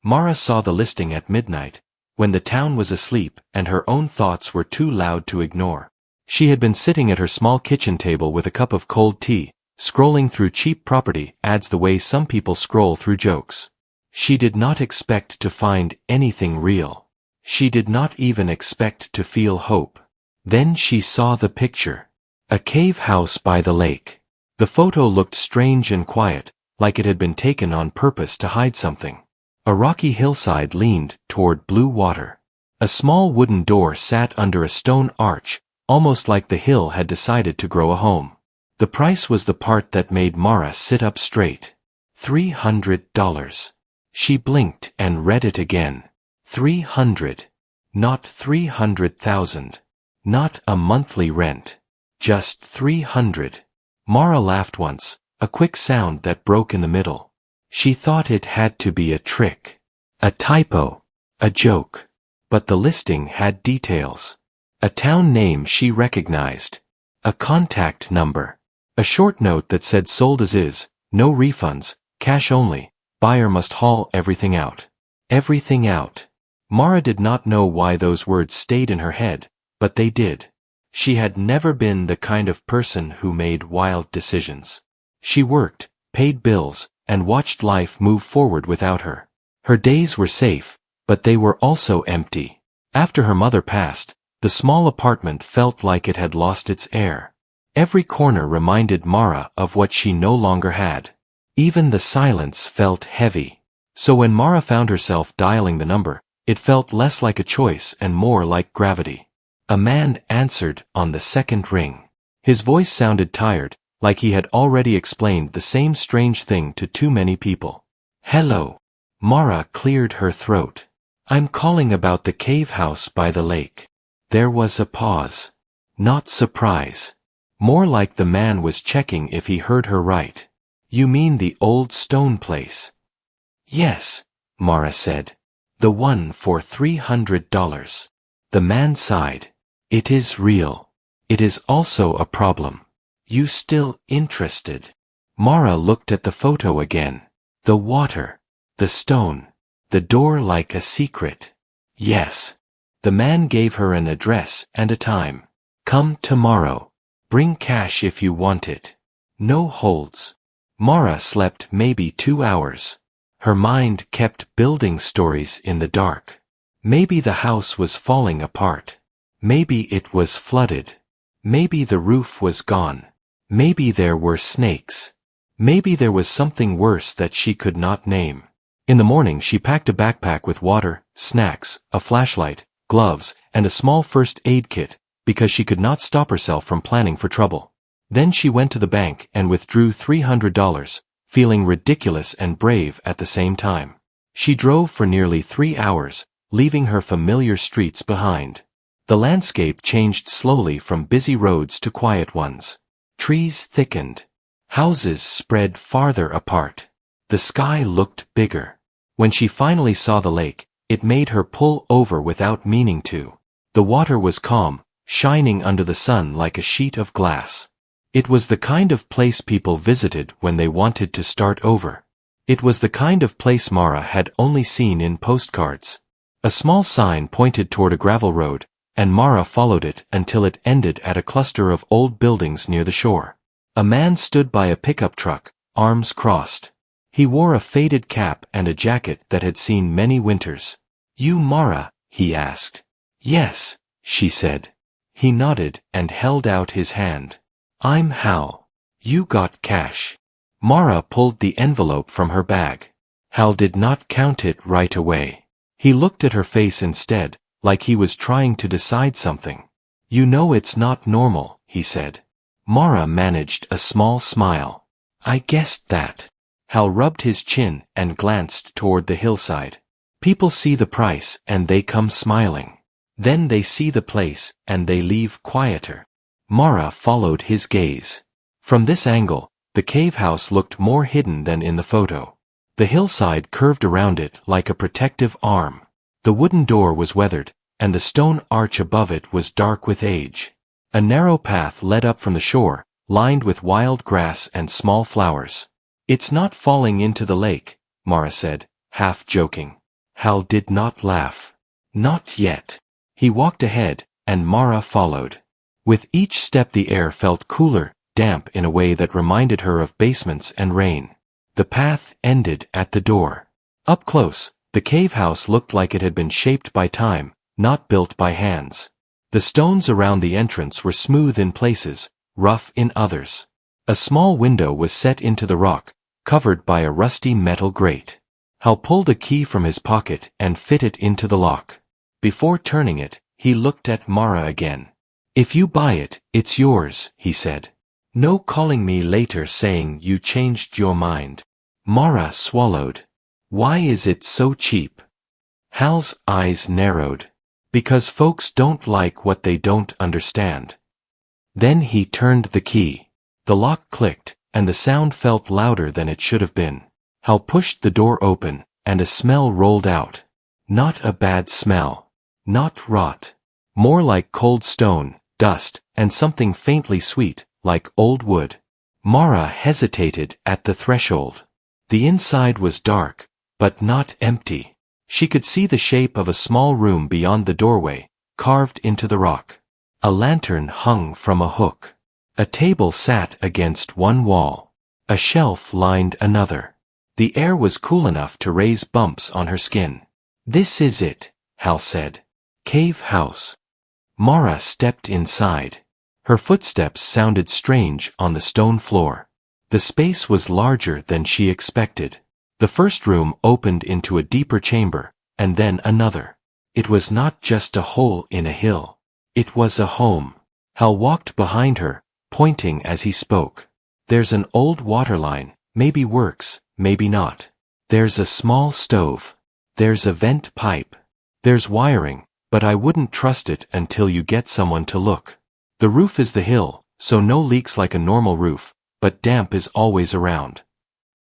Mara saw the listing at midnight, when the town was asleep and her own thoughts were too loud to ignore. She had been sitting at her small kitchen table with a cup of cold tea, scrolling through cheap property ads the way some people scroll through jokes. She did not expect to find anything real. She did not even expect to feel hope. Then she saw the picture. A cave house by the lake. The photo looked strange and quiet, like it had been taken on purpose to hide something. A rocky hillside leaned toward blue water. A small wooden door sat under a stone arch, almost like the hill had decided to grow a home. The price was the part that made Mara sit up straight. $300. She blinked and read it again. 300. Not 300,000. Not a monthly rent. Just 300. Mara laughed once, a quick sound that broke in the middle. She thought it had to be a trick. A typo. A joke. But the listing had details. A town name she recognized. A contact number. A short note that said sold as is, no refunds, cash only, buyer must haul everything out. Everything out. Mara did not know why those words stayed in her head, but they did. She had never been the kind of person who made wild decisions. She worked, paid bills, and watched life move forward without her. Her days were safe, but they were also empty. After her mother passed, the small apartment felt like it had lost its air. Every corner reminded Mara of what she no longer had. Even the silence felt heavy. So when Mara found herself dialing the number, it felt less like a choice and more like gravity. A man answered on the second ring. His voice sounded tired, like he had already explained the same strange thing to too many people. Hello. Mara cleared her throat. I'm calling about the cave house by the lake. There was a pause. Not surprise. More like the man was checking if he heard her right. You mean the old stone place? Yes, Mara said. The one for $300. The man sighed. It is real. It is also a problem. You still interested? Mara looked at the photo again. The water. The stone. The door like a secret. Yes. The man gave her an address and a time. Come tomorrow. Bring cash if you want it. No holds. Mara slept maybe 2 hours. Her mind kept building stories in the dark. Maybe the house was falling apart. Maybe it was flooded. Maybe the roof was gone. Maybe there were snakes. Maybe there was something worse that she could not name. In the morning she packed a backpack with water, snacks, a flashlight, gloves, and a small first aid kit, because she could not stop herself from planning for trouble. Then she went to the bank and withdrew $300, feeling ridiculous and brave at the same time. She drove for nearly 3 hours, leaving her familiar streets behind. The landscape changed slowly from busy roads to quiet ones. Trees thickened. Houses spread farther apart. The sky looked bigger. When she finally saw the lake, it made her pull over without meaning to. The water was calm, shining under the sun like a sheet of glass. It was the kind of place people visited when they wanted to start over. It was the kind of place Mara had only seen in postcards. A small sign pointed toward a gravel road, and Mara followed it until it ended at a cluster of old buildings near the shore. A man stood by a pickup truck, arms crossed. He wore a faded cap and a jacket that had seen many winters. You Mara? He asked. Yes, she said. He nodded and held out his hand. I'm Hal. You got cash. Mara pulled the envelope from her bag. Hal did not count it right away. He looked at her face instead, like he was trying to decide something. You know it's not normal, he said. Mara managed a small smile. I guessed that. Hal rubbed his chin and glanced toward the hillside. People see the price and they come smiling. Then they see the place and they leave quieter. Mara followed his gaze. From this angle, the cave house looked more hidden than in the photo. The hillside curved around it like a protective arm. The wooden door was weathered, and the stone arch above it was dark with age. A narrow path led up from the shore, lined with wild grass and small flowers. It's not falling into the lake, Mara said, half joking. Hal did not laugh. Not yet. He walked ahead, and Mara followed. With each step the air felt cooler, damp in a way that reminded her of basements and rain. The path ended at the door. Up close, the cave house looked like it had been shaped by time, not built by hands. The stones around the entrance were smooth in places, rough in others. A small window was set into the rock, covered by a rusty metal grate. Hal pulled a key from his pocket and fit it into the lock. Before turning it, he looked at Mara again. "If you buy it, it's yours," he said. "No calling me later saying you changed your mind." Mara swallowed. "Why is it so cheap?" Hal's eyes narrowed. "Because folks don't like what they don't understand." Then he turned the key. The lock clicked, and the sound felt louder than it should have been. Hal pushed the door open, and a smell rolled out. Not a bad smell. Not rot. More like cold stone, dust, and something faintly sweet, like old wood. Mara hesitated at the threshold. The inside was dark, but not empty. She could see the shape of a small room beyond the doorway, carved into the rock. A lantern hung from a hook. A table sat against one wall. A shelf lined another. The air was cool enough to raise bumps on her skin. "This is it," Hal said. "Cave house." Mara stepped inside. Her footsteps sounded strange on the stone floor. The space was larger than she expected. The first room opened into a deeper chamber, and then another. It was not just a hole in a hill. It was a home. Hal walked behind her, pointing as he spoke. "There's an old water line, maybe works, maybe not. There's a small stove. There's a vent pipe. There's wiring, but I wouldn't trust it until you get someone to look. The roof is the hill, so no leaks like a normal roof, but damp is always around."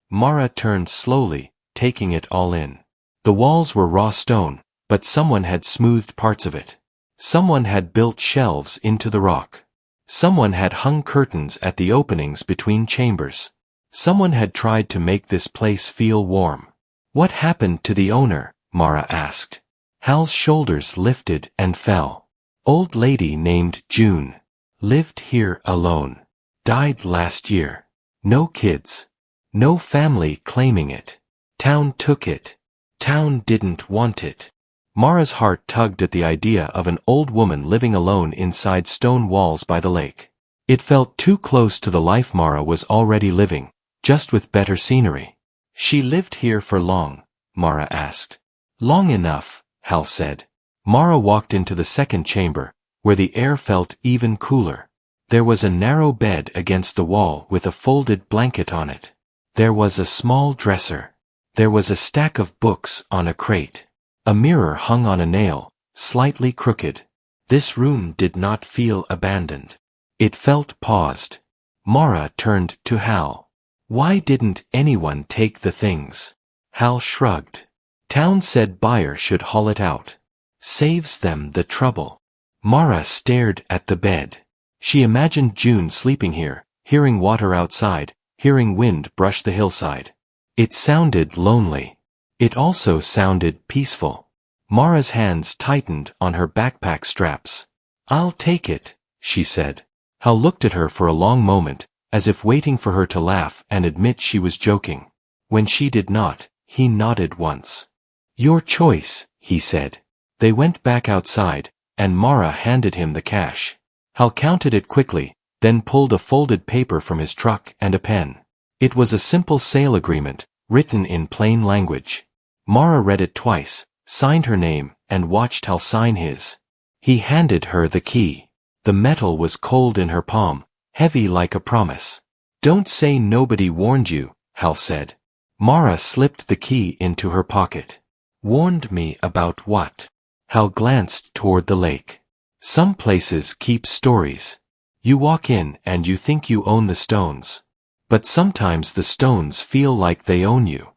Mara turned slowly, taking it all in. The walls were raw stone, but someone had smoothed parts of it. Someone had built shelves into the rock. Someone had hung curtains at the openings between chambers. Someone had tried to make this place feel warm. "What happened to the owner?" Mara asked. Hal's shoulders lifted and fell. "Old lady named June. Lived here alone. Died last year. No kids. No family claiming it. Town took it. Town didn't want it." Mara's heart tugged at the idea of an old woman living alone inside stone walls by the lake. It felt too close to the life Mara was already living, just with better scenery. "She lived here for long?" Mara asked. "Long enough," Hal said. Mara walked into the second chamber, where the air felt even cooler. There was a narrow bed against the wall with a folded blanket on it. There was a small dresser. There was a stack of books on a crate. A mirror hung on a nail, slightly crooked. This room did not feel abandoned. It felt paused. Mara turned to Hal. "Why didn't anyone take the things?" Hal shrugged. "Town said buyer should haul it out. Saves them the trouble." Mara stared at the bed. She imagined June sleeping here, hearing water outside, hearing wind brush the hillside. It sounded lonely. It also sounded peaceful. Mara's hands tightened on her backpack straps. "I'll take it," she said. Hal looked at her for a long moment, as if waiting for her to laugh and admit she was joking. When she did not, he nodded once. "Your choice," he said. They went back outside, and Mara handed him the cash. Hal counted it quickly, then pulled a folded paper from his truck and a pen. It was a simple sale agreement, written in plain language. Mara read it twice, signed her name, and watched Hal sign his. He handed her the key. The metal was cold in her palm, heavy like a promise. "Don't say nobody warned you," Hal said. Mara slipped the key into her pocket. "Warned me about what?" Hal glanced toward the lake. "Some places keep stories. You walk in and you think you own the stones. But sometimes the stones feel like they own you."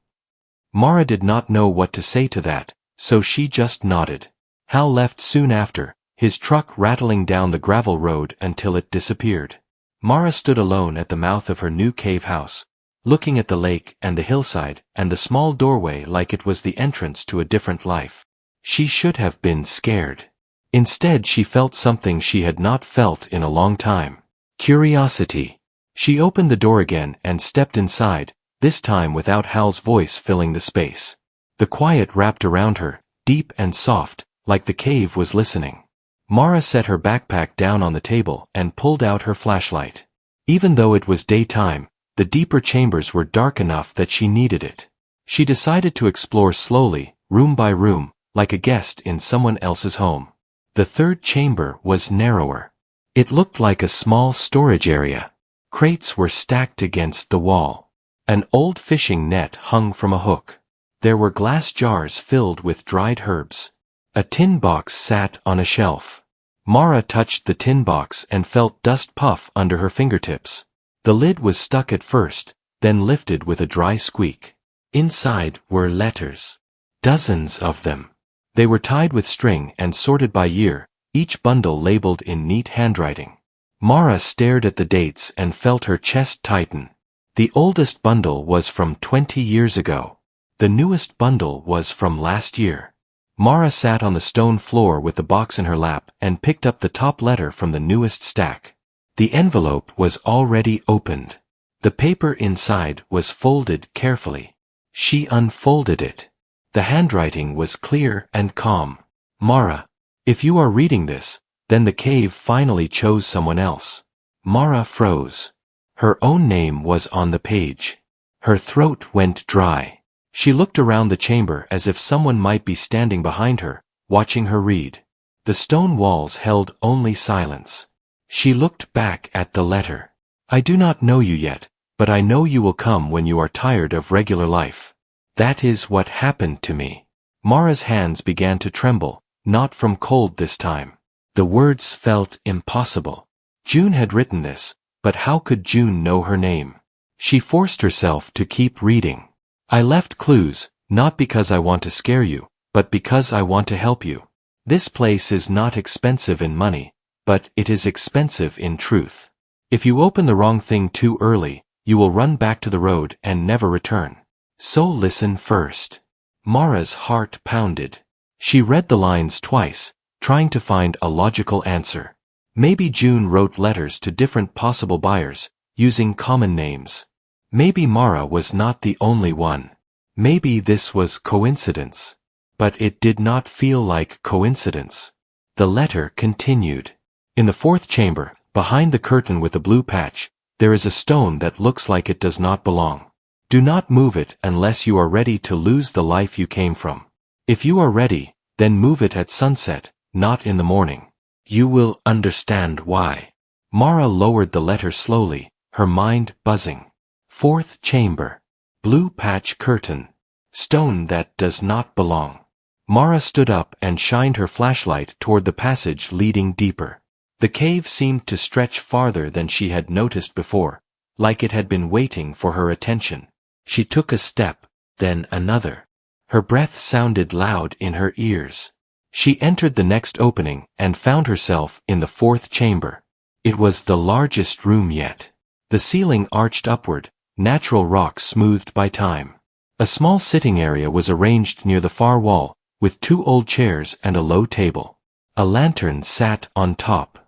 Mara did not know what to say to that, so she just nodded. Hal left soon after, his truck rattling down the gravel road until it disappeared. Mara stood alone at the mouth of her new cave house, looking at the lake and the hillside and the small doorway like it was the entrance to a different life. She should have been scared. Instead, she felt something she had not felt in a long time. Curiosity. She opened the door again and stepped inside, this time without Hal's voice filling the space. The quiet wrapped around her, deep and soft, like the cave was listening. Mara set her backpack down on the table and pulled out her flashlight. Even though it was daytime, the deeper chambers were dark enough that she needed it. She decided to explore slowly, room by room, like a guest in someone else's home. The third chamber was narrower. It looked like a small storage area. Crates were stacked against the wall. An old fishing net hung from a hook. There were glass jars filled with dried herbs. A tin box sat on a shelf. Mara touched the tin box and felt dust puff under her fingertips. The lid was stuck at first, then lifted with a dry squeak. Inside were letters. Dozens of them. They were tied with string and sorted by year, each bundle labeled in neat handwriting. Mara stared at the dates and felt her chest tighten. The oldest bundle was from 20 years ago. The newest bundle was from last year. Mara sat on the stone floor with the box in her lap and picked up the top letter from the newest stack. The envelope was already opened. The paper inside was folded carefully. She unfolded it. The handwriting was clear and calm. Mara, if you are reading this, then the cave finally chose someone else. Mara froze. Her own name was on the page. Her throat went dry. She looked around the chamber as if someone might be standing behind her, watching her read. The stone walls held only silence. She looked back at the letter. I do not know you yet, but I know you will come when you are tired of regular life. That is what happened to me. Mara's hands began to tremble, not from cold this time. The words felt impossible. June had written this, but how could June know her name? She forced herself to keep reading. I left clues, not because I want to scare you, but because I want to help you. This place is not expensive in money, but it is expensive in truth. If you open the wrong thing too early, you will run back to the road and never return. So listen first. Mara's heart pounded. She read the lines twice, trying to find a logical answer. Maybe June wrote letters to different possible buyers, using common names. Maybe Mara was not the only one. Maybe this was coincidence. But it did not feel like coincidence. The letter continued. In the fourth chamber, behind the curtain with the blue patch, there is a stone that looks like it does not belong. Do not move it unless you are ready to lose the life you came from. If you are ready, then move it at sunset, not in the morning. You will understand why. Mara lowered the letter slowly, her mind buzzing. Fourth chamber. Blue patch curtain. Stone that does not belong. Mara stood up and shined her flashlight toward the passage leading deeper. The cave seemed to stretch farther than she had noticed before, like it had been waiting for her attention. She took a step, then another. Her breath sounded loud in her ears. She entered the next opening and found herself in the fourth chamber. It was the largest room yet. The ceiling arched upward, natural rock smoothed by time. A small sitting area was arranged near the far wall, with 2 old chairs and a low table. A lantern sat on top.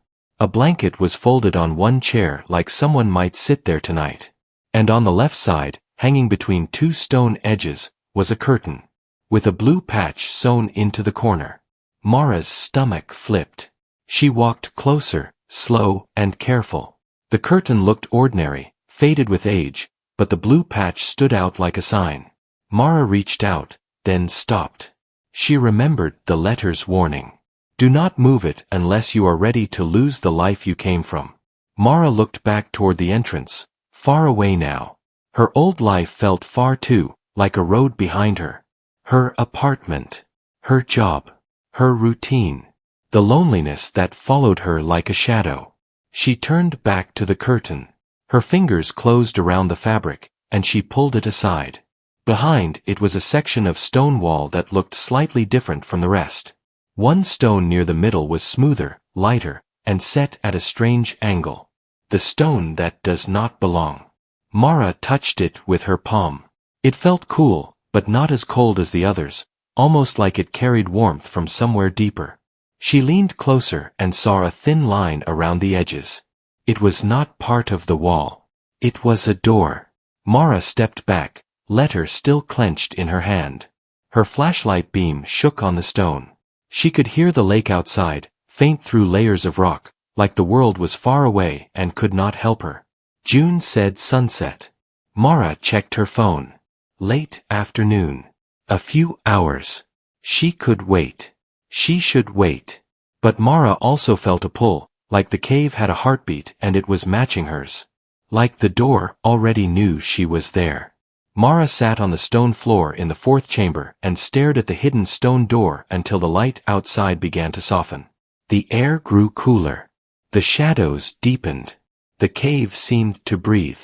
A blanket was folded on one chair like someone might sit there tonight. And on the left side, hanging between 2 stone edges, was a curtain, with a blue patch sewn into the corner. Mara's stomach flipped. She walked closer, slow and careful. The curtain looked ordinary, faded with age, but the blue patch stood out like a sign. Mara reached out, then stopped. She remembered the letter's warning. Do not move it unless you are ready to lose the life you came from. Mara looked back toward the entrance, far away now. Her old life felt far too, like a road behind her. Her apartment. Her job. Her routine. The loneliness that followed her like a shadow. She turned back to the curtain. Her fingers closed around the fabric, and she pulled it aside. Behind it was a section of stone wall that looked slightly different from the rest. One stone near the middle was smoother, lighter, and set at a strange angle. The stone that does not belong. Mara touched it with her palm. It felt cool, but not as cold as the others, almost like it carried warmth from somewhere deeper. She leaned closer and saw a thin line around the edges. It was not part of the wall. It was a door. Mara stepped back, letter still clenched in her hand. Her flashlight beam shook on the stone. She could hear the lake outside, faint through layers of rock, like the world was far away and could not help her. June said sunset. Mara checked her phone. Late afternoon. A few hours. She could wait. She should wait. But Mara also felt a pull, like the cave had a heartbeat and it was matching hers. Like the door already knew she was there. Mara sat on the stone floor in the fourth chamber and stared at the hidden stone door until the light outside began to soften. The air grew cooler. The shadows deepened. The cave seemed to breathe.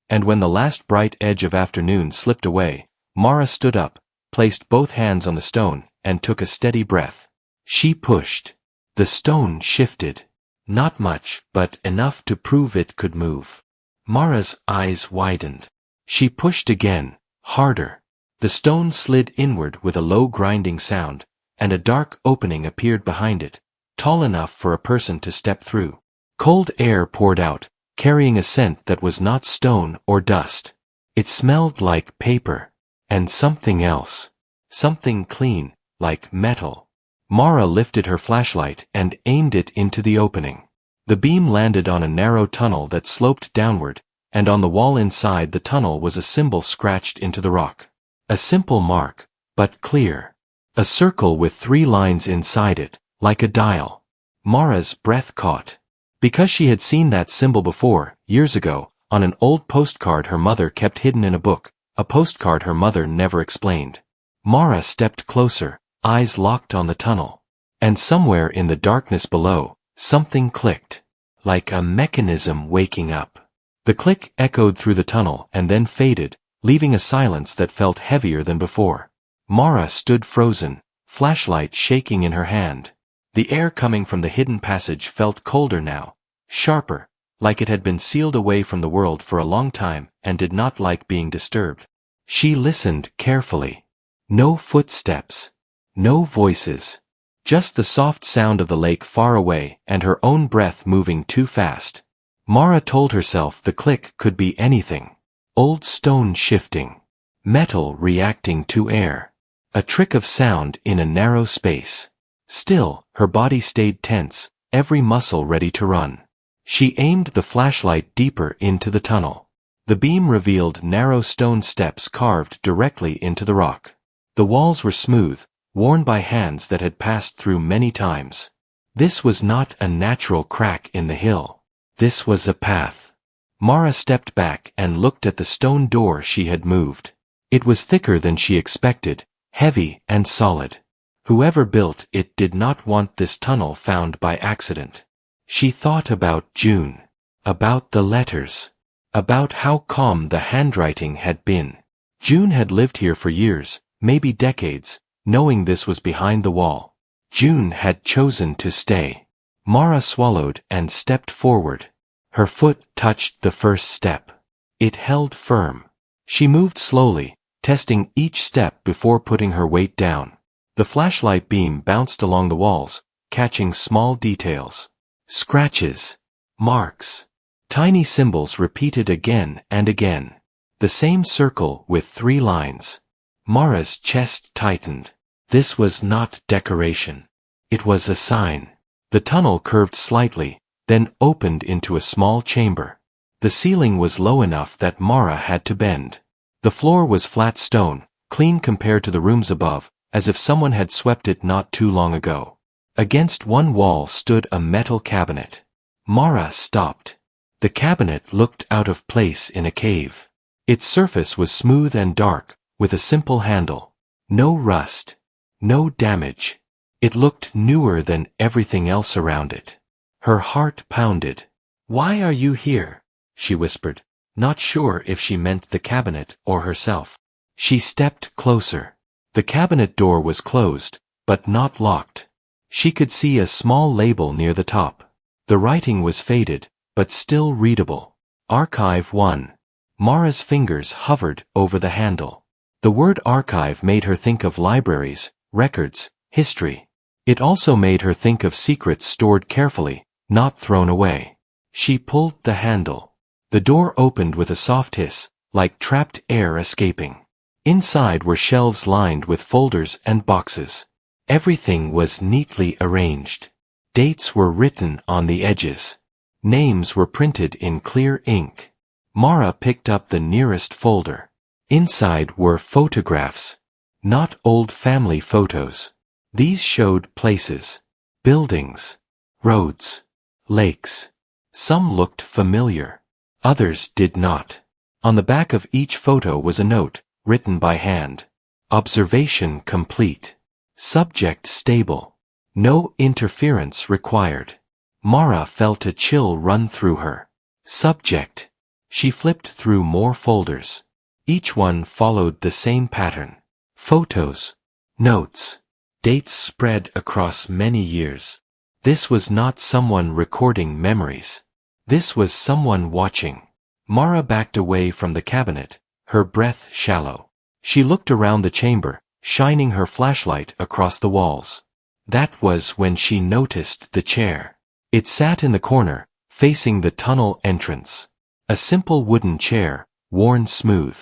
And when the last bright edge of afternoon slipped away, Mara stood up, placed both hands on the stone, and took a steady breath. She pushed. The stone shifted. Not much, but enough to prove it could move. Mara's eyes widened. She pushed again, harder. The stone slid inward with a low grinding sound, and a dark opening appeared behind it, tall enough for a person to step through. Cold air poured out, carrying a scent that was not stone or dust. It smelled like paper. And something else. Something clean, like metal. Mara lifted her flashlight and aimed it into the opening. The beam landed on a narrow tunnel that sloped downward, and on the wall inside the tunnel was a symbol scratched into the rock. A simple mark, but clear. A circle with 3 lines inside it, like a dial. Mara's breath caught. Because she had seen that symbol before, years ago, on an old postcard her mother kept hidden in a book, a postcard her mother never explained. Mara stepped closer, eyes locked on the tunnel. And somewhere in the darkness below, something clicked. Like a mechanism waking up. The click echoed through the tunnel and then faded, leaving a silence that felt heavier than before. Mara stood frozen, flashlight shaking in her hand. The air coming from the hidden passage felt colder now, sharper, like it had been sealed away from the world for a long time and did not like being disturbed. She listened carefully. No footsteps. No voices. Just the soft sound of the lake far away and her own breath moving too fast. Mara told herself the click could be anything. Old stone shifting. Metal reacting to air. A trick of sound in a narrow space. Still, her body stayed tense, every muscle ready to run. She aimed the flashlight deeper into the tunnel. The beam revealed narrow stone steps carved directly into the rock. The walls were smooth, worn by hands that had passed through many times. This was not a natural crack in the hill. This was a path. Mara stepped back and looked at the stone door she had moved. It was thicker than she expected, heavy and solid. Whoever built it did not want this tunnel found by accident. She thought about June. About the letters. About how calm the handwriting had been. June had lived here for years, maybe decades, knowing this was behind the wall. June had chosen to stay. Mara swallowed and stepped forward. Her foot touched the first step. It held firm. She moved slowly, testing each step before putting her weight down. The flashlight beam bounced along the walls, catching small details. Scratches. Marks. Tiny symbols repeated again and again. The same circle with 3 lines. Mara's chest tightened. This was not decoration. It was a sign. The tunnel curved slightly, then opened into a small chamber. The ceiling was low enough that Mara had to bend. The floor was flat stone, clean compared to the rooms above, as if someone had swept it not too long ago. Against one wall stood a metal cabinet. Mara stopped. The cabinet looked out of place in a cave. Its surface was smooth and dark, with a simple handle. No rust. No damage. It looked newer than everything else around it. Her heart pounded. "Why are you here?" she whispered, not sure if she meant the cabinet or herself. She stepped closer. The cabinet door was closed, but not locked. She could see a small label near the top. The writing was faded, but still readable. Archive 1. Mara's fingers hovered over the handle. The word archive made her think of libraries, records, history. It also made her think of secrets stored carefully, not thrown away. She pulled the handle. The door opened with a soft hiss, like trapped air escaping. Inside were shelves lined with folders and boxes. Everything was neatly arranged. Dates were written on the edges. Names were printed in clear ink. Mara picked up the nearest folder. Inside were photographs. Not old family photos. These showed places, buildings, roads, lakes. Some looked familiar. Others did not. On the back of each photo was a note, written by hand. Observation complete. Subject stable. No interference required. Mara felt a chill run through her. Subject. She flipped through more folders. Each one followed the same pattern. Photos. Notes. Dates spread across many years. This was not someone recording memories. This was someone watching. Mara backed away from the cabinet, her breath shallow. She looked around the chamber, shining her flashlight across the walls. That was when she noticed the chair. It sat in the corner, facing the tunnel entrance. A simple wooden chair, worn smooth.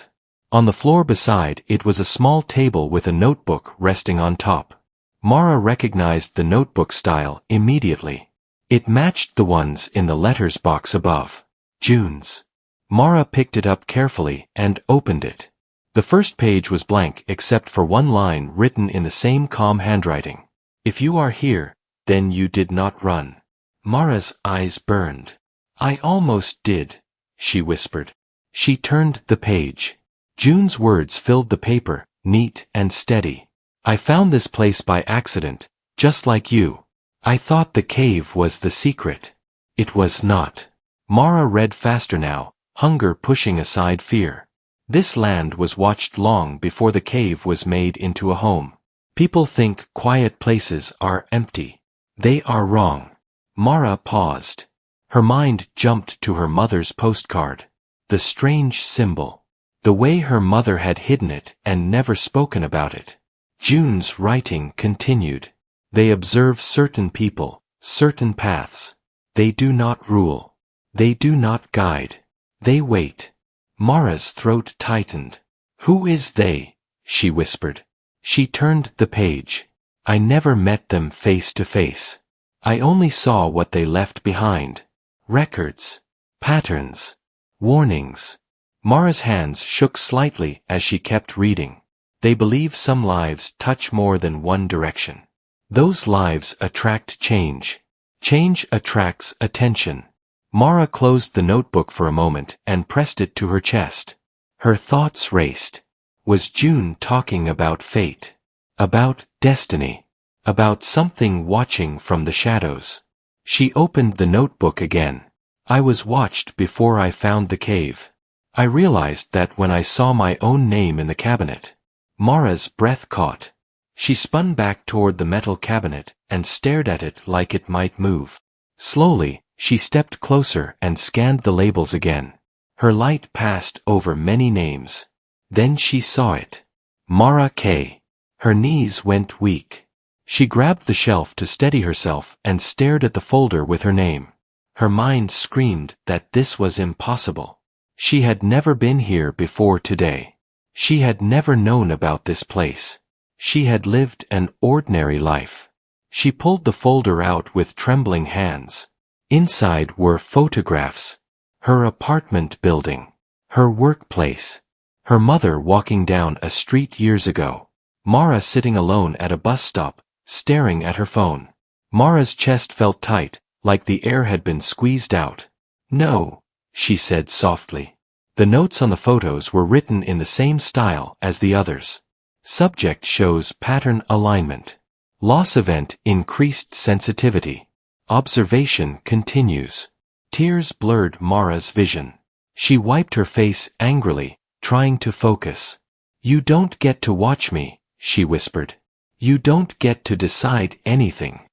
On the floor beside it was a small table with a notebook resting on top. Mara recognized the notebook style immediately. It matched the ones in the letters box above. June's. Mara picked it up carefully and opened it. The first page was blank except for one line written in the same calm handwriting. If you are here, then you did not run. Mara's eyes burned. I almost did, she whispered. She turned the page. June's words filled the paper, neat and steady. I found this place by accident, just like you. I thought the cave was the secret. It was not. Mara read faster now, hunger pushing aside fear. This land was watched long before the cave was made into a home. People think quiet places are empty. They are wrong. Mara paused. Her mind jumped to her mother's postcard. The strange symbol. The way her mother had hidden it and never spoken about it. June's writing continued. They observe certain people, certain paths. They do not rule. They do not guide. They wait. Mara's throat tightened. Who is they? She whispered. She turned the page. I never met them face to face. I only saw what they left behind. Records. Patterns. Warnings. Mara's hands shook slightly as she kept reading. They believe some lives touch more than one direction. Those lives attract change. Change attracts attention. Mara closed the notebook for a moment and pressed it to her chest. Her thoughts raced. Was June talking about fate? About destiny? About something watching from the shadows? She opened the notebook again. I was watched before I found the cave. I realized that when I saw my own name in the cabinet. Mara's breath caught. She spun back toward the metal cabinet and stared at it like it might move. Slowly, she stepped closer and scanned the labels again. Her light passed over many names. Then she saw it. Mara K. Her knees went weak. She grabbed the shelf to steady herself and stared at the folder with her name. Her mind screamed that this was impossible. She had never been here before today. She had never known about this place. She had lived an ordinary life. She pulled the folder out with trembling hands. Inside were photographs. Her apartment building. Her workplace. Her mother walking down a street years ago. Mara sitting alone at a bus stop, staring at her phone. Mara's chest felt tight, like the air had been squeezed out. No, she said softly. The notes on the photos were written in the same style as the others. Subject shows pattern alignment. Loss event increased sensitivity. Observation continues. Tears blurred Mara's vision. She wiped her face angrily, trying to focus. You don't get to watch me, she whispered. You don't get to decide anything.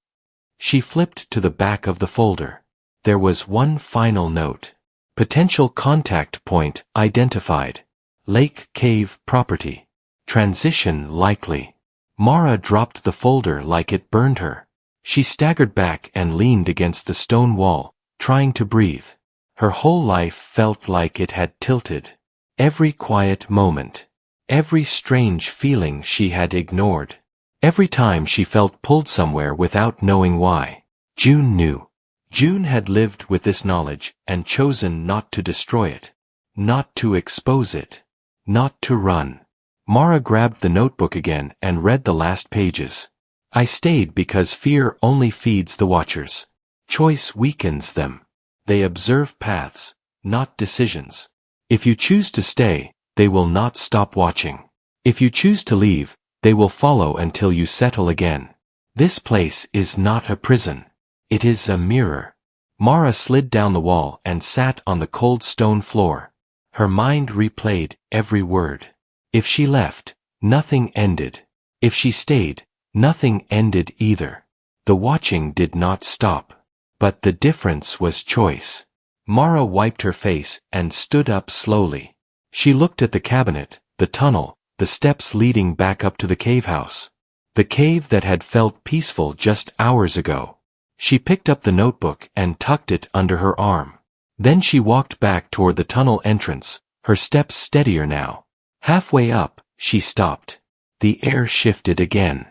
She flipped to the back of the folder. There was one final note. Potential contact point identified. Lake cave property. Transition likely. Mara dropped the folder like it burned her. She staggered back and leaned against the stone wall, trying to breathe. Her whole life felt like it had tilted. Every quiet moment. Every strange feeling she had ignored. Every time she felt pulled somewhere without knowing why. June knew. June had lived with this knowledge and chosen not to destroy it. Not to expose it. Not to run. Mara grabbed the notebook again and read the last pages. I stayed because fear only feeds the watchers. Choice weakens them. They observe paths, not decisions. If you choose to stay, they will not stop watching. If you choose to leave, they will follow until you settle again. This place is not a prison. It is a mirror. Mara slid down the wall and sat on the cold stone floor. Her mind replayed every word. If she left, nothing ended. If she stayed, nothing ended either. The watching did not stop. But the difference was choice. Mara wiped her face and stood up slowly. She looked at the cabinet, the tunnel, the steps leading back up to the cave house. The cave that had felt peaceful just hours ago. She picked up the notebook and tucked it under her arm. Then she walked back toward the tunnel entrance, her steps steadier now. Halfway up, she stopped. The air shifted again.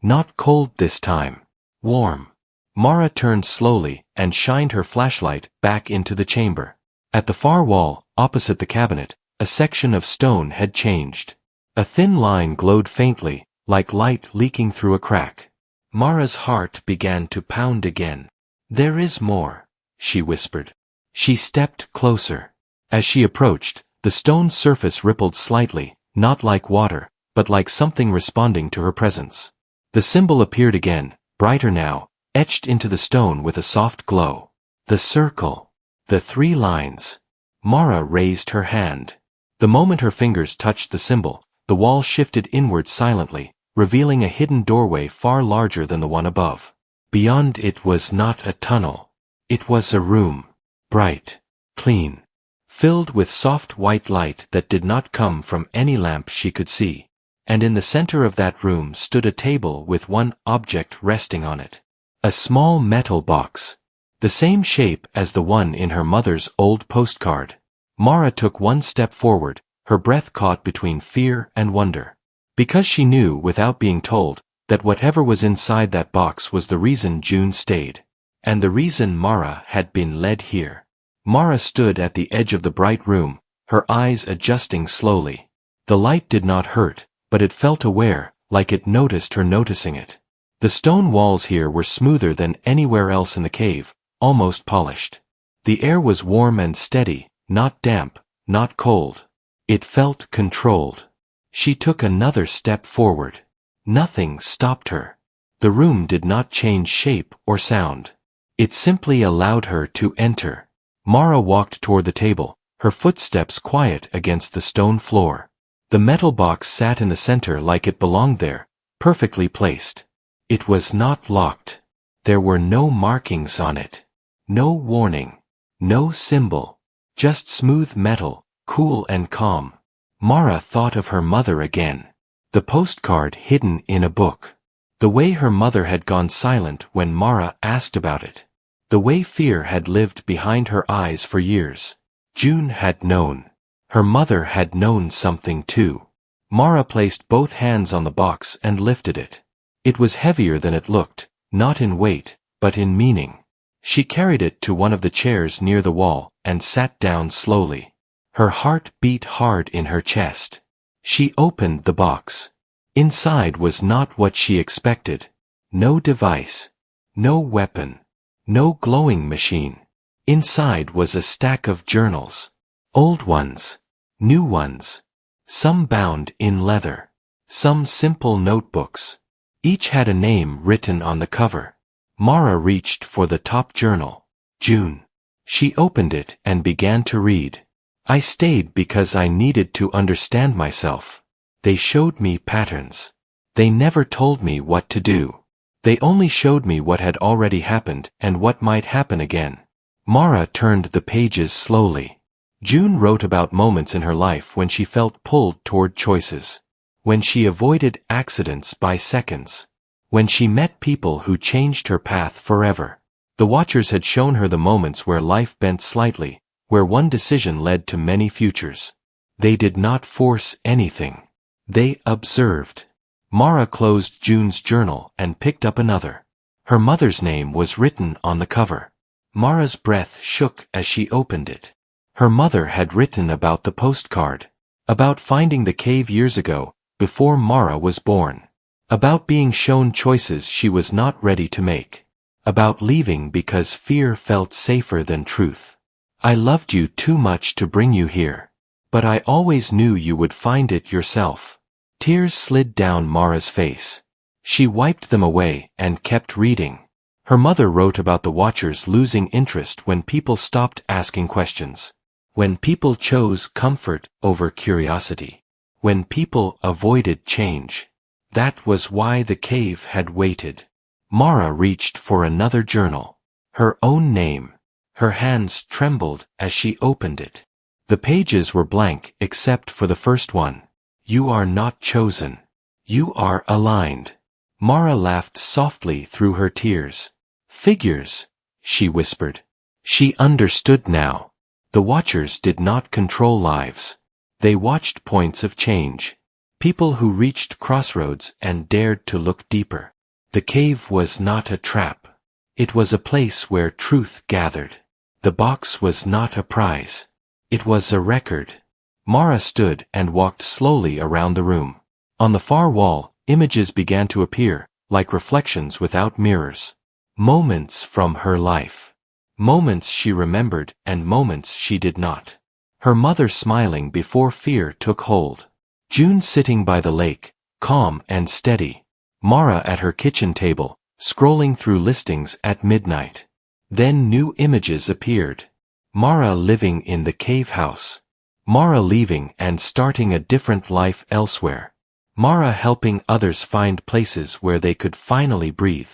Not cold this time. Warm. Mara turned slowly and shined her flashlight back into the chamber. At the far wall, opposite the cabinet, a section of stone had changed. A thin line glowed faintly, like light leaking through a crack. Mara's heart began to pound again. There is more, she whispered. She stepped closer. As she approached, the stone's surface rippled slightly, not like water, but like something responding to her presence. The symbol appeared again, brighter now, etched into the stone with a soft glow. The circle. The 3 lines. Mara raised her hand. The moment her fingers touched the symbol, the wall shifted inward silently, revealing a hidden doorway far larger than the one above. Beyond it was not a tunnel. It was a room. Bright. Clean. Filled with soft white light that did not come from any lamp she could see. And in the center of that room stood a table with one object resting on it. A small metal box. The same shape as the one in her mother's old postcard. Mara took one step forward, her breath caught between fear and wonder. Because she knew, without being told, that whatever was inside that box was the reason June stayed. And the reason Mara had been led here. Mara stood at the edge of the bright room, her eyes adjusting slowly. The light did not hurt, but it felt aware, like it noticed her noticing it. The stone walls here were smoother than anywhere else in the cave, almost polished. The air was warm and steady, not damp, not cold. It felt controlled. She took another step forward. Nothing stopped her. The room did not change shape or sound. It simply allowed her to enter. Mara walked toward the table, her footsteps quiet against the stone floor. The metal box sat in the center like it belonged there, perfectly placed. It was not locked. There were no markings on it. No warning. No symbol. Just smooth metal, cool and calm. Mara thought of her mother again. The postcard hidden in a book. The way her mother had gone silent when Mara asked about it. The way fear had lived behind her eyes for years. June had known. Her mother had known something too. Mara placed both hands on the box and lifted it. It was heavier than it looked, not in weight, but in meaning. She carried it to one of the chairs near the wall and sat down slowly. Her heart beat hard in her chest. She opened the box. Inside was not what she expected. No device. No weapon. No glowing machine. Inside was a stack of journals. Old ones. New ones. Some bound in leather. Some simple notebooks. Each had a name written on the cover. Mara reached for the top journal. June. She opened it and began to read. I stayed because I needed to understand myself. They showed me patterns. They never told me what to do. They only showed me what had already happened and what might happen again. Mara turned the pages slowly. June wrote about moments in her life when she felt pulled toward choices. When she avoided accidents by seconds. When she met people who changed her path forever. The Watchers had shown her the moments where life bent slightly, where one decision led to many futures. They did not force anything. They observed. Mara closed June's journal and picked up another. Her mother's name was written on the cover. Mara's breath shook as she opened it. Her mother had written about the postcard. About finding the cave years ago, before Mara was born. About being shown choices she was not ready to make. About leaving because fear felt safer than truth. I loved you too much to bring you here. But I always knew you would find it yourself. Tears slid down Mara's face. She wiped them away and kept reading. Her mother wrote about the Watchers losing interest when people stopped asking questions. When people chose comfort over curiosity. When people avoided change. That was why the cave had waited. Mara reached for another journal. Her own name. Her hands trembled as she opened it. The pages were blank except for the first one. You are not chosen. You are aligned. Mara laughed softly through her tears. Figures, she whispered. She understood now. The Watchers did not control lives. They watched points of change. People who reached crossroads and dared to look deeper. The cave was not a trap. It was a place where truth gathered. The box was not a prize. It was a record. Mara stood and walked slowly around the room. On the far wall, images began to appear, like reflections without mirrors. Moments from her life. Moments she remembered and moments she did not. Her mother smiling before fear took hold. June sitting by the lake, calm and steady. Mara at her kitchen table, scrolling through listings at midnight. Then new images appeared. Mara living in the cave house. Mara leaving and starting a different life elsewhere. Mara helping others find places where they could finally breathe.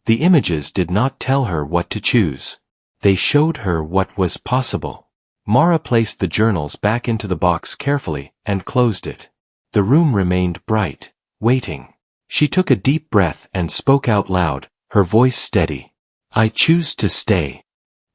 The images did not tell her what to choose. They showed her what was possible. Mara placed the journals back into the box carefully and closed it. The room remained bright, waiting. She took a deep breath and spoke out loud, her voice steady. I choose to stay.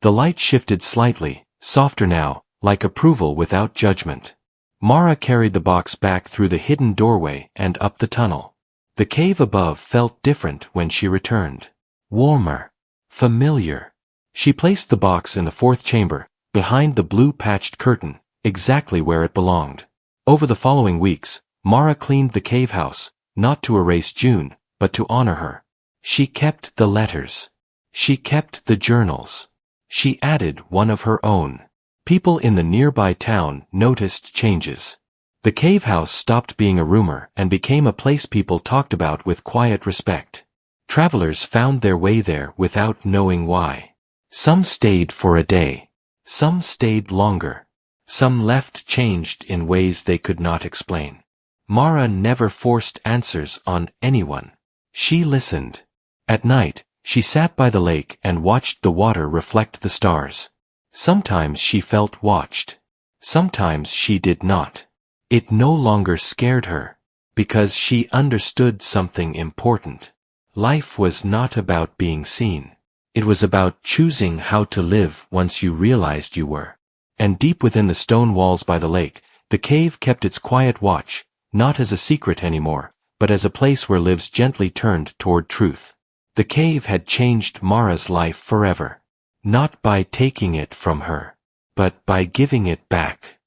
The light shifted slightly, softer now, like approval without judgment. Mara carried the box back through the hidden doorway and up the tunnel. The cave above felt different when she returned. Warmer. Familiar. She placed the box in the fourth chamber, behind the blue-patched curtain, exactly where it belonged. Over the following weeks, Mara cleaned the cave house, not to erase June, but to honor her. She kept the letters. She kept the journals. She added one of her own. People in the nearby town noticed changes. The cave house stopped being a rumor and became a place people talked about with quiet respect. Travelers found their way there without knowing why. Some stayed for a day. Some stayed longer. Some left changed in ways they could not explain. Mara never forced answers on anyone. She listened. At night, she sat by the lake and watched the water reflect the stars. Sometimes she felt watched. Sometimes she did not. It no longer scared her, because she understood something important. Life was not about being seen. It was about choosing how to live once you realized you were. And deep within the stone walls by the lake, the cave kept its quiet watch, not as a secret anymore, but as a place where lives gently turned toward truth. The cave had changed Mara's life forever. Not by taking it from her, but by giving it back.